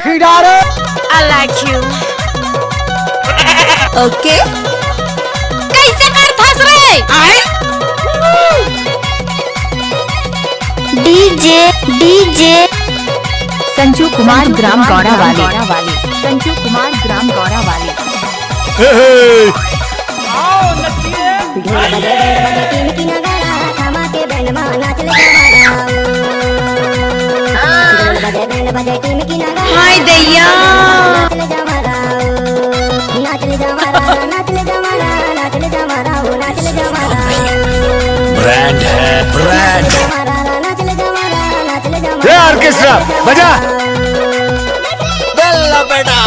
I like you. Okay. कैसे कर फंस रहे? DJ संजू कुमार ग्राम गौड़ा वाले संजू कुमार ग्राम गौड़ा वाले हाय दैया ब्रांड है ब्रांड। ये ऑर्केस्ट्रा बजा। बेल्ला बेटा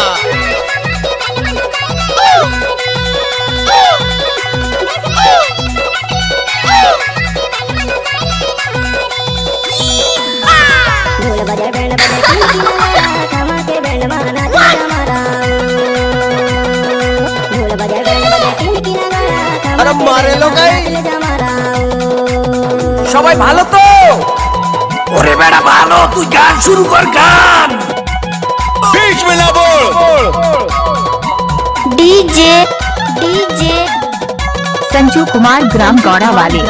अरे मारे लो সবাই ভালো তো? ওরে বেটা ভালো, তুই গান শুরু কর গান। बीच में ना बोल। DJ संजू कुमार ग्राम गौड़ा वाले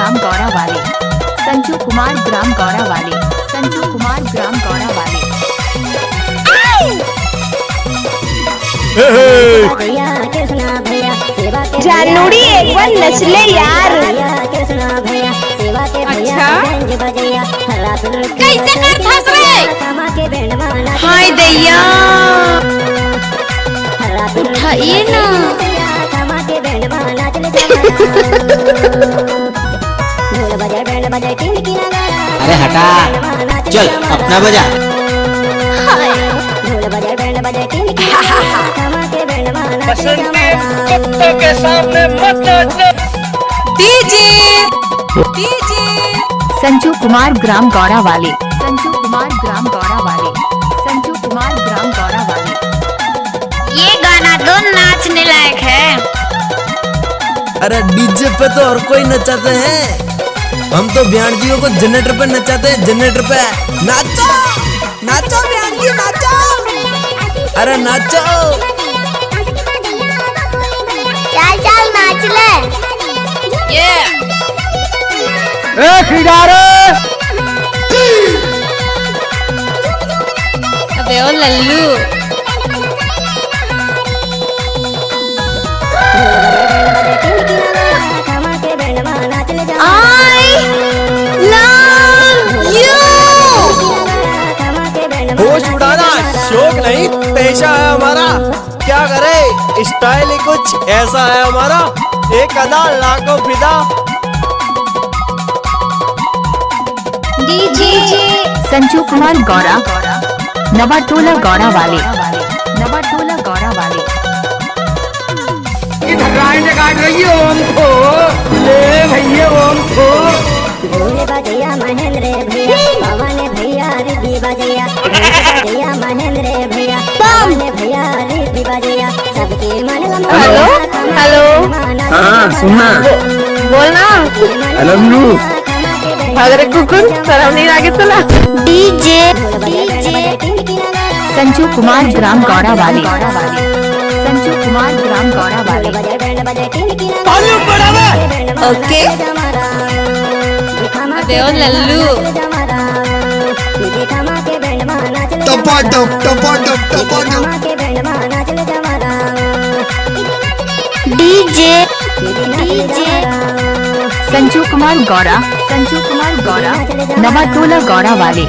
संजू कुमार ग्राम गौड़ा वाले संजू कुमार ग्राम गौड़ा वाले जानूड़ी एक बार नचले यार। अच्छा कैसे कर फंस रहे? हाय दैया उठाइए ना। अरे हटा, चल अपना बजा। के सामने मत नाचना। डीजे संजू कुमार ग्राम गौड़ा वाले संजू कुमार ग्राम गौड़ा वाले संजू कुमार ग्राम गौड़ा वाले। ये गाना तो नाचने लायक है। अरे डीजे पे तो और कोई नचाते हैं, हम तो बयानजियों को जनरेटर पे नचाते हैं। जनरेटर पे नाचो नाचो बयानजी नाचो, अरे नाचो। चल नाच ले। ये अबे ओ लल्लू I love you। होश उड़ाना शौक नहीं, पेशा है हमारा। क्या करे, स्टाइल ही कुछ ऐसा है हमारा। एक अदा लाखों फिदा। डीजे संजू कुमार गौड़ा नवाटोला गौड़ा वाले नवाटोला गौड़ा वाले। काट रही हो हमको, ले भैया हमको। भोले बजैया महेंद्र भैया, पवन भैया रिद्धि बजैया, भैया महेंद्र भैया, पवन भैया रिद्धि बजैया, सबके मन लगा। हेलो हाँ सुनना, बोलना। I love you। अरे कुकुर शर्म नहीं लगे तुला? DJ संजू कुमार ग्राम गौड़ा वाले संजू कुमार ग्राम गौड़ा वाले। Okay। अबे ओ लल्लू DJ संजू कुमार गौड़ा नवाटोला गौड़ा वाले